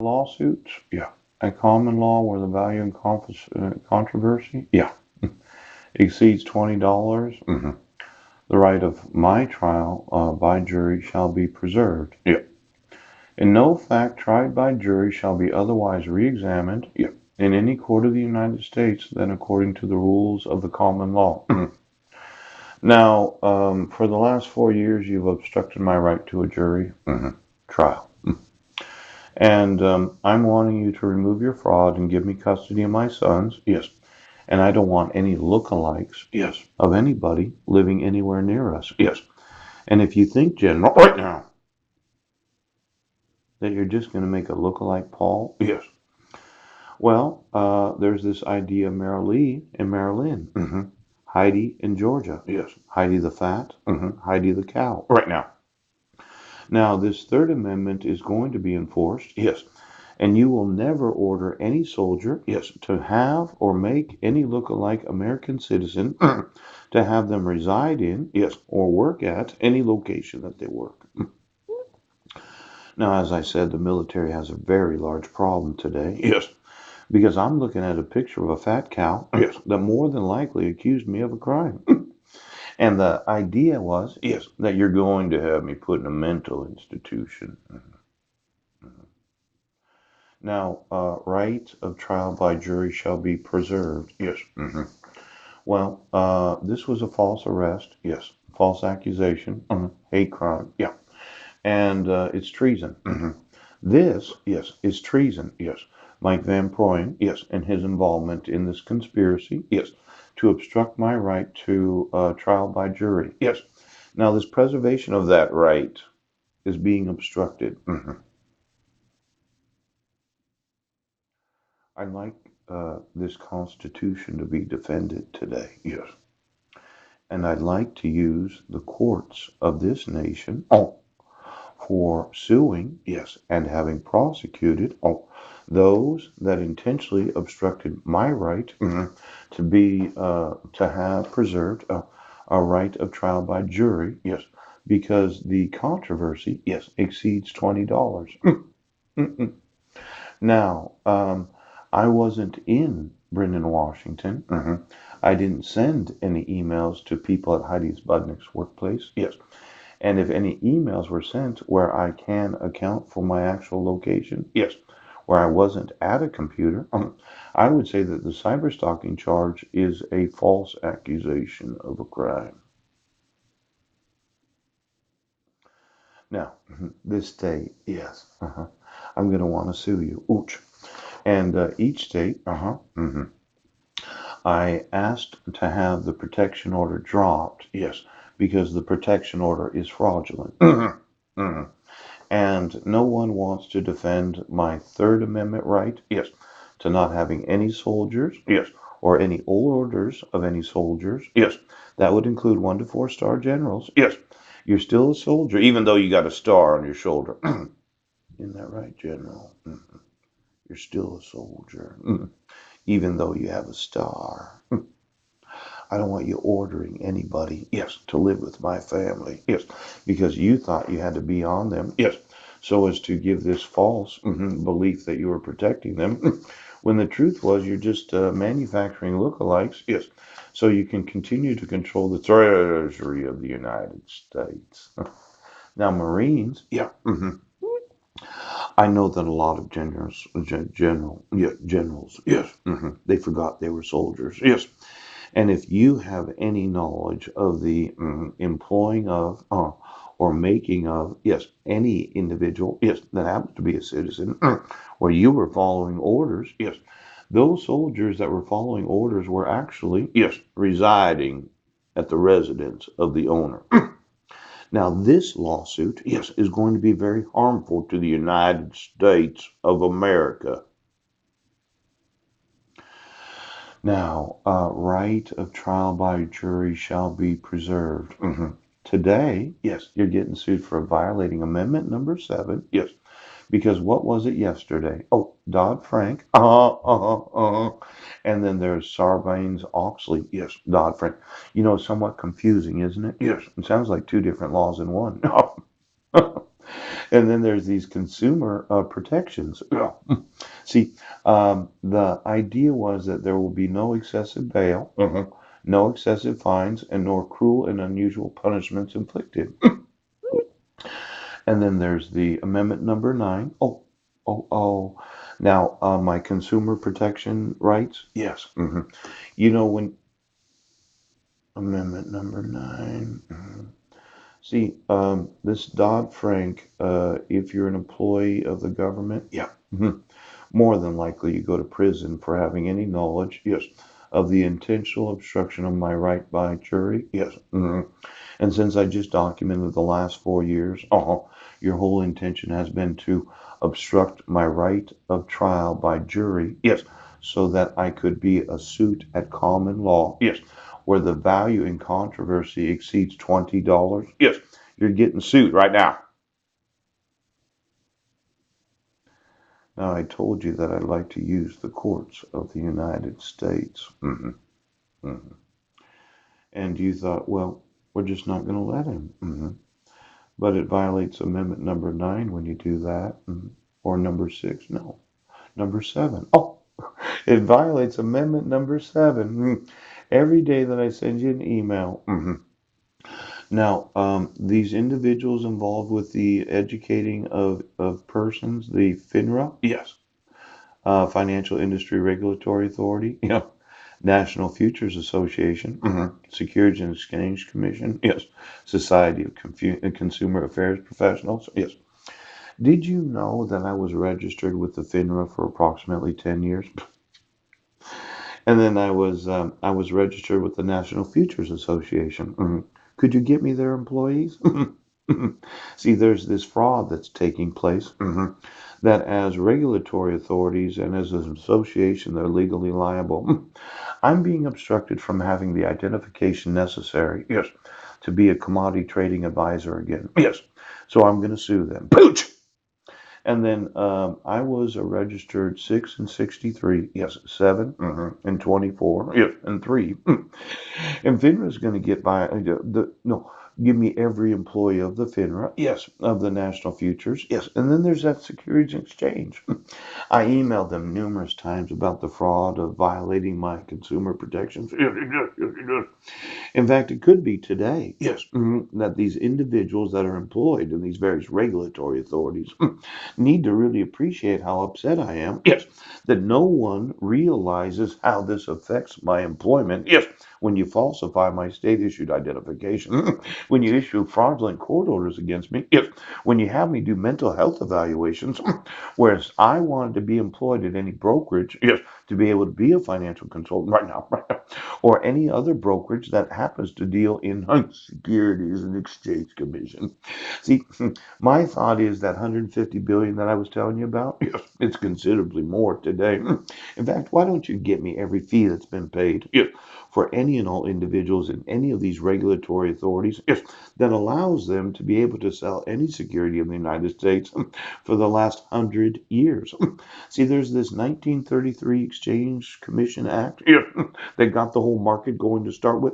lawsuits? Yeah. At common law where the value in controversy? Yeah. Exceeds $20? Mm-hmm. The right of my trial by jury shall be preserved? Yeah. And no fact tried by jury shall be otherwise re-examined? Yeah. In any court of the United States than according to the rules of the common law. Now, for the last 4 years, you've obstructed my right to a jury trial. And I'm wanting you to remove your fraud and give me custody of my sons. Yes. And I don't want any lookalikes. Yes. Of anybody living anywhere near us. Yes. And if you think, General, right now, that you're just going to make a lookalike Paul. Yes. Well, there's this idea of Marilee in Maryland. Heidi in Georgia. Yes. Heidi the fat. Heidi the cow. Right now. Now, this Third Amendment is going to be enforced. Yes. And you will never order any soldier, yes, to have or make any look-alike American citizen to have them reside in, yes, or work at any location that they work. Now, as I said, the military has a very large problem today. Yes. Because I'm looking at a picture of a fat cow, yes, that more than likely accused me of a crime. And the idea was, yes, that you're going to have me put in a mental institution. Now, right of trial by jury shall be preserved. Yes. Well, this was a false arrest. Yes. False accusation. Hate crime. Yeah. And it's treason. This, yes, is treason. Yes. Mike Van Proyen, yes, and his involvement in this conspiracy, yes, to obstruct my right to trial by jury. Yes. Now, this preservation of that right is being obstructed. I'd like this Constitution to be defended today. Yes. And I'd like to use the courts of this nation for suing, yes, and having prosecuted those that intentionally obstructed my right to be to have preserved a right of trial by jury. Yes, because the controversy, yes, exceeds $20. Now, I wasn't in Brendan, Washington. I didn't send any emails to people at Heidi Budnick's workplace. Yes. And if any emails were sent where I can account for my actual location, yes, where I wasn't at a computer, I would say that the cyberstalking charge is a false accusation of a crime. Now, this state, yes, I'm going to want to sue you. Ouch. And each state, I asked to have the protection order dropped, yes, because the protection order is fraudulent. And no one wants to defend my Third Amendment right, yes, to not having any soldiers, yes, or any orders of any soldiers, yes. That would include 1 to 4 star generals, yes. You're still a soldier, even though you got a star on your shoulder. Isn't that right, General? You're still a soldier, even though you have a star. I don't want you ordering anybody, yes, to live with my family, yes, because you thought you had to be on them, yes, so as to give this false belief that you were protecting them, when the truth was you're just manufacturing lookalikes, yes, so you can continue to control the treasury of the United States. Now, Marines, yeah, I know that a lot of generals, yes, they forgot they were soldiers, yes. And if you have any knowledge of the employing of or making of, yes, any individual, yes, that happens to be a citizen, or you were following orders, yes, those soldiers that were following orders were actually, yes, residing at the residence of the owner. Now, this lawsuit, yes, is going to be very harmful to the United States of America. Now, right of trial by jury shall be preserved. Today, yes, you're getting sued for violating Amendment number 7. Yes, because what was it yesterday? Oh, Dodd-Frank. And then there's Sarbanes-Oxley. Yes, Dodd-Frank. You know, somewhat confusing, isn't it? Yes, it sounds like 2 different laws in one. And then there's these consumer protections. Yeah. See, the idea was that there will be no excessive bail, no excessive fines, and nor cruel and unusual punishments inflicted. And then there's the amendment number 9. Oh, oh, oh. Now, my consumer protection rights. Yes. You know when amendment number 9. See, this Dodd-Frank, if you're an employee of the government, yeah, more than likely you go to prison for having any knowledge, yes, of the intentional obstruction of my right by jury, yes. And since I just documented the last 4 years, your whole intention has been to obstruct my right of trial by jury, yes, so that I could be a suit at common law, yes, where the value in controversy exceeds $20, yes, you're getting sued right now. Now, I told you that I'd like to use the courts of the United States. Hmm. And you thought, well, we're just not going to let him. But it violates Amendment number 9 when you do that. Or number 6. No, number 7. Oh, it violates Amendment number 7. Every day that I send you an email. Now, these individuals involved with the educating of persons, the FINRA, yes, Financial Industry Regulatory Authority, yeah, National Futures Association, Securities and Exchange Commission, yes, Society of Consumer Affairs Professionals, yes. Did you know that I was registered with the FINRA for approximately 10 years? And then I was registered with the National Futures Association. Could you get me their employees? See, there's this fraud that's taking place that as regulatory authorities and as an association, they're legally liable. I'm being obstructed from having the identification necessary, yes, to be a commodity trading advisor again. Yes. So I'm going to sue them. Pooch! And then I was a registered 6 and 63, yes, 7 and 24, yes, and 3. And FINRA is going to get by no, give me every employee of the FINRA, yes, of the National Futures, yes. And then there's that Securities and Exchange. I emailed them numerous times about the fraud of violating my consumer protections. Yes, yes, yes, yes. In fact, it could be today, yes, that these individuals that are employed in these various regulatory authorities need to really appreciate how upset I am, yes, that no one realizes how this affects my employment, yes, when you falsify my state issued identification, when you issue fraudulent court orders against me, yes, when you have me do mental health evaluations, whereas I wanted to be employed at any brokerage, yes, to be able to be a financial consultant right now, or any other brokerage that happens to deal in Securities and Exchange Commission. See, my thought is that 150 billion that I was telling you about, yes, it's considerably more today. In fact, why don't you get me every fee that's been paid, yes, for any and all individuals in any of these regulatory authorities, yes, that allows them to be able to sell any security in the United States for the last 100 years. See, there's this 1933 Exchange Commission Act, yes, that got the whole market going to start with.